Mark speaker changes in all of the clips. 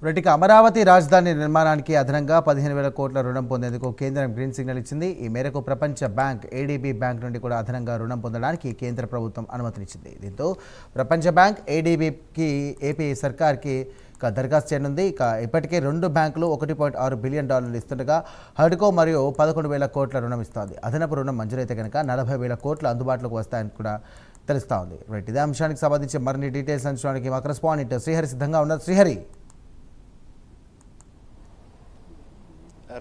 Speaker 1: వీటికి అమరావతి రాజధాని నిర్మాణానికి అదనంగా 15,000 కోట్ల రుణం పొందేందుకు కేంద్రం గ్రీన్ సిగ్నల్ ఇచ్చింది. ఈ మేరకు ప్రపంచ బ్యాంక్ ఏడీబీ బ్యాంక్ నుండి కూడా అదనంగా రుణం పొందడానికి కేంద్ర ప్రభుత్వం అనుమతినిచ్చింది. దీంతో ప్రపంచ బ్యాంక్ ఏడీబీకి ఏపీ సర్కార్కి దరఖాస్తు చేయనుంది. ఇప్పటికే 2 బ్యాంకులు $1.6 బిలియన్ ఇస్తుండగా హడ్కో మరియు 11,000 కోట్ల రుణం ఇస్తోంది. అదనపు రుణం మంజూరైతే కనుక 40,000 కోట్లు అందుబాటులోకి వస్తాయని కూడా తెలుస్తూ ఉంది. ఇదే అంశానికి సంబంధించి మరిన్ని డీటెయిల్స్ అంచడానికి మా కరెస్పాండెంట్ శ్రీహరి సిద్ధంగా ఉన్నారు. శ్రీహరి,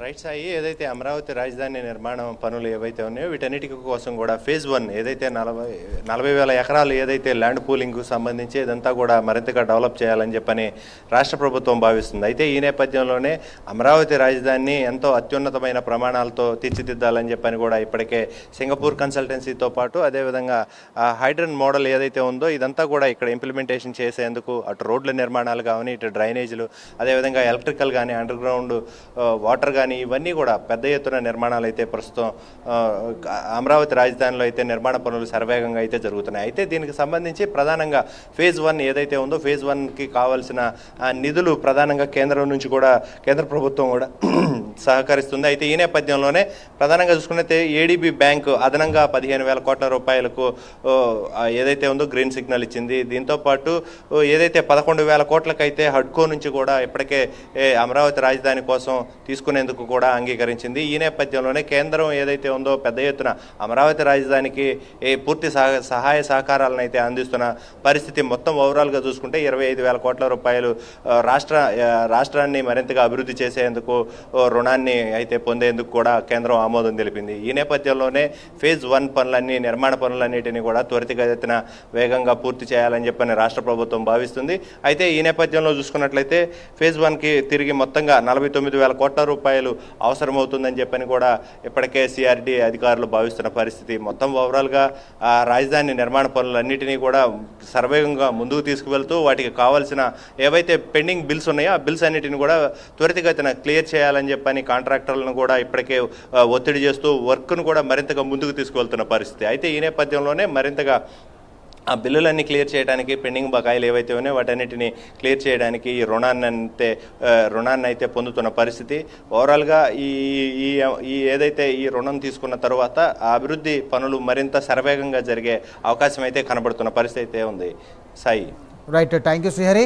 Speaker 2: రైట్ సాయి, ఏదైతే అమరావతి రాజధాని నిర్మాణం పనులు ఏవైతే ఉన్నాయో వీటన్నిటి కోసం కూడా ఫేజ్ 1 ఏదైతే 40,000 ఎకరాలు ఏదైతే ల్యాండ్ పూలింగ్కు సంబంధించి ఇదంతా కూడా మరింతగా డెవలప్ చేయాలని చెప్పని రాష్ట్ర ప్రభుత్వం భావిస్తుంది. అయితే ఈ నేపథ్యంలోనే అమరావతి రాజధానిని ఎంతో అత్యున్నతమైన ప్రమాణాలతో తీర్చిదిద్దాలని చెప్పని కూడా ఇప్పటికే సింగపూర్ కన్సల్టెన్సీతో పాటు అదేవిధంగా హైడ్రన్ మోడల్ ఏదైతే ఉందో ఇదంతా కూడా ఇక్కడ ఇంప్లిమెంటేషన్ చేసేందుకు అటు రోడ్ల నిర్మాణాలు కానీ ఇటు డ్రైనేజీలు అదేవిధంగా ఎలక్ట్రికల్ కానీ అండర్ గ్రౌండ్ వాటర్ కానీ ఇవన్నీ కూడా పెద్ద ఎత్తున నిర్మాణాలు అయితే ప్రస్తుతం అమరావతి రాజధానిలో అయితే నిర్మాణ పనులు శరవేగంగా అయితే జరుగుతున్నాయి. అయితే దీనికి సంబంధించి ప్రధానంగా ఫేజ్ 1 ఏదైతే ఉందో ఫేజ్ 1కి కావాల్సిన నిధులు ప్రధానంగా కేంద్రం నుంచి కూడా కేంద్ర ప్రభుత్వం కూడా సహకరిస్తుంది. అయితే ఈ నేపథ్యంలోనే ప్రధానంగా చూసుకున్నట్లయితే ఏడీబీ బ్యాంకు అదనంగా 15,000 కోట్ల రూపాయలకు ఏదైతే ఉందో గ్రీన్ సిగ్నల్ ఇచ్చింది. దీంతోపాటు ఏదైతే 11,000 కోట్లకైతే హడ్కో నుంచి కూడా ఇప్పటికే అమరావతి రాజధాని కోసం తీసుకునేందుకు కూడా అంగీకరించింది. ఈ నేపథ్యంలోనే కేంద్రం ఏదైతే ఉందో పెద్ద ఎత్తున అమరావతి రాజధానికి పూర్తి సహాయ సహకారాలను అయితే అందిస్తున్న పరిస్థితి. మొత్తం ఓవరాల్గా చూసుకుంటే 25,000 కోట్ల రూపాయలు రాష్ట్రాన్ని మరింతగా అభివృద్ధి చేసేందుకు రుణాన్ని అయితే పొందేందుకు కూడా కేంద్రం ఆమోదం తెలిపింది. ఈ నేపథ్యంలోనే ఫేజ్ 1 పనులన్నీ నిర్మాణ పనులన్నిటినీ కూడా త్వరితగతిన వేగంగా పూర్తి చేయాలని చెప్పని రాష్ట్ర ప్రభుత్వం భావిస్తుంది. అయితే ఈ నేపథ్యంలో చూసుకున్నట్లయితే ఫేజ్ 1కి తిరిగి మొత్తంగా 49,000 కోట్ల రూపాయలు అవసరమవుతుందని చెప్పని కూడా ఇప్పటికే సిఆర్డీ అధికారులు భావిస్తున్న పరిస్థితి. మొత్తం ఓవరాల్గా రాజధాని నిర్మాణ పనులన్నిటినీ కూడా సర్వేగంగా ముందుకు తీసుకువెళ్తూ వాటికి కావాల్సిన ఏవైతే పెండింగ్ బిల్స్ ఉన్నాయో ఆ బిల్స్ అన్నిటిని కూడా త్వరితగతిన క్లియర్ చేయాలని చెప్పని కాంట్రాక్టర్లను కూడా ఇప్పటికే ఒత్తిడి చేస్తూ వర్క్ను కూడా మరింతగా ముందుకు తీసుకువెళ్తున్న పరిస్థితి. అయితే ఈ నేపథ్యంలోనే మరింతగా ఆ బిల్లులన్నీ క్లియర్ చేయడానికి పెండింగ్ బకాయిలు ఏవైతే ఉన్నాయో వాటన్నిటిని క్లియర్ చేయడానికి ఈ రుణాన్ని అయితే పొందుతున్న పరిస్థితి. ఓవరాల్గా ఈ ఏదైతే ఈ రుణం తీసుకున్న తర్వాత ఆ అభివృద్ధి పనులు మరింత శరవేగంగా జరిగే అవకాశం అయితే కనబడుతున్న పరిస్థితి అయితే ఉంది. Sai,
Speaker 1: right, thank you Srihari.